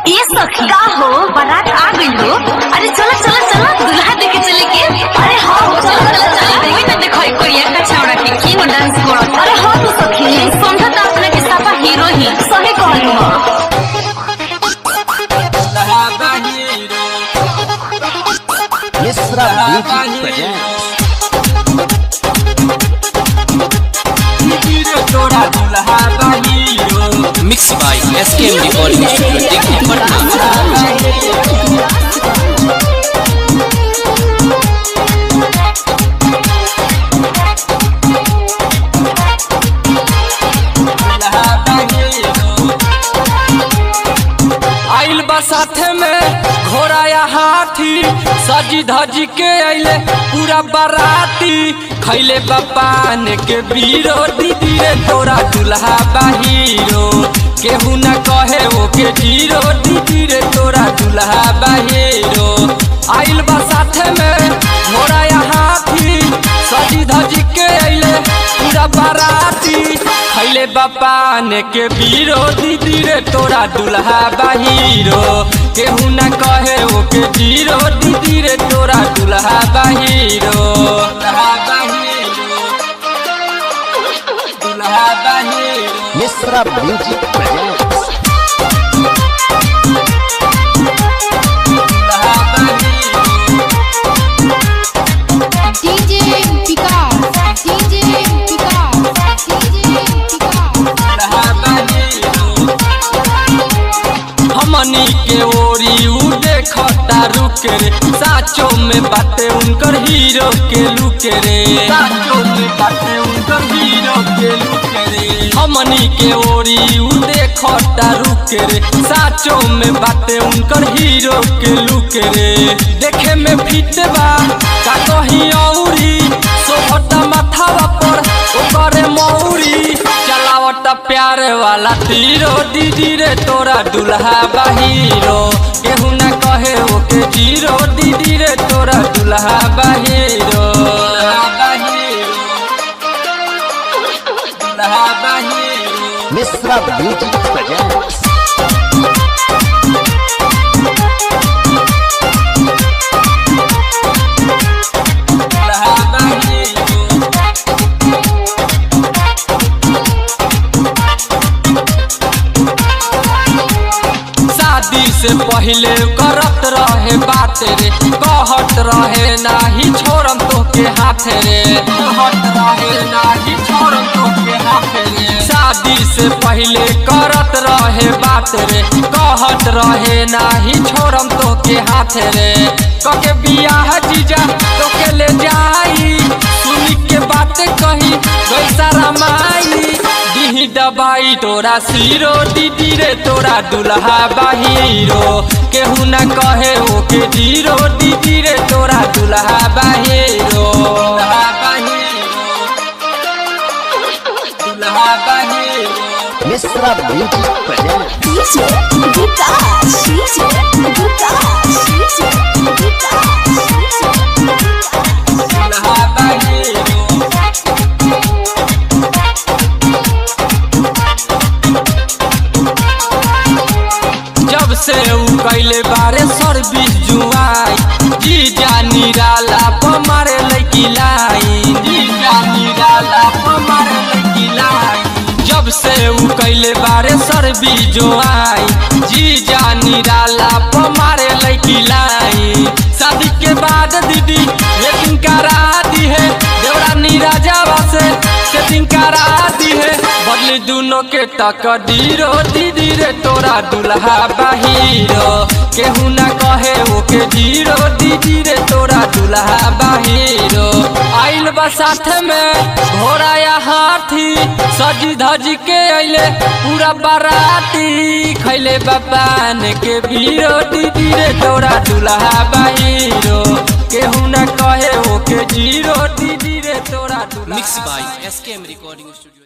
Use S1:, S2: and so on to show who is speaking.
S1: ये सखी का हो बारात आ गई हो। अरे चलो चलो चलो दुल्हा देखे चले के। अरे हाँ चलो चलो चलो देखे ना देखो कोई एक छावड़ा के की वो डांस करो। अरे हाँ तो सखी समझा तो अपने के सापा हीरो ही सही कहलू हो।
S2: Mishra music presents
S3: mix by SKM recording studio देखने पटना।
S4: आइल बा साथे में घोड़ा या हाथी सजी धजी के आइले पूरा बाराती खैले बापान के बीरो दीदी रे तोरा दुल्हा बाहीरो केहू न कहे वो के जीरो दीदी रे तोरा दुल्हा बाहीरो। आइल बा साथे में घोड़ा या हाथी सजी धजी के आइले पूरा बाराती खैले बापान के बीरो दीदी रे तोरा दुल्हा बाहीरो केहू न कहे वो के जीरो दीदी रे तोरा दुल्हा बाहीरो। दुल्हा बाहीरो
S2: मिश्रा म्यूजिक प्रेजेंट्स
S4: हमनी के ओरी उ देखता रुक रे साचो में बाटे उनकर हीरो के लुक रे साचो में बाटे उनकर हीरो के लुक रे। हमनी के ओरी उ देखता रुक रे साचो में बाटे उनकर हीरो के लुक रे। देखे में फिट बा का कहीं औरी सोहता माथावा पर ओकरे मौरी चलावता प्यार वाला तीरो दीदी रे तोरा दुल्हा बाहीरो केहू न कहे ओके जीरो दीदी रे तोरा दुल्हा बाहीरो। दुल्हा बाहीरो
S2: मिश्रा म्यूजिक प्रेजेंट्स
S4: से पहले करत रहे बात रे कहत रहे नाही छोड़म तो के हाथ रे कहत रहे नाही छोड़म तो के हाथ रे। शादी से पहले करत रहे बात रे कहत रहे नाही छोड़म तो के हाथ रे। कके बियाह जीजा तो के ले जाई सुनी के बात कही गैसा रमाई दिही दबाई तोरा सिरो दीदी रे तोरा दुल्हा बाहीरो केहू न कहे ओके जीरो दीदी रे तोरा दुल्हा बाहीरो। दुल्हा बाहीरो
S2: मिश्रा म्यूजिक प्रेजेंट्स
S1: डीजे विकास डीजे विकास डीजे विकास
S4: दुल्हा बाहीरो जब से उ कैले बारे सर्विस जुआई जी जानी डाला पमारे लड़की लाई जी जानी डाला पमारे लड़की लाई। जब से उ कैले बारे सर्विस जुआई जी जानी डाला पमारे लड़की लाई। शादी के बाद दीदी लेकिन करा दी है देवरा नीराजावा से सेटिंग करा दी है बदली दोनों के तकदीरो दीदी रे तोरा दुल्हा बाहीरो केहू न कहे ओके जीरो दीदी रे तोरा दुल्हा बाहीरो। आइल बा साथ में घोड़ा या हाथी सजी धजी के आइले पूरा बाराती खैले बापान के बीरो दीदी रे तोरा दुल्हा बाहीरो केहू न कहे ओके जीरो दीदी रे तोरा दुल्हा।
S3: Mix by SKM recording studio.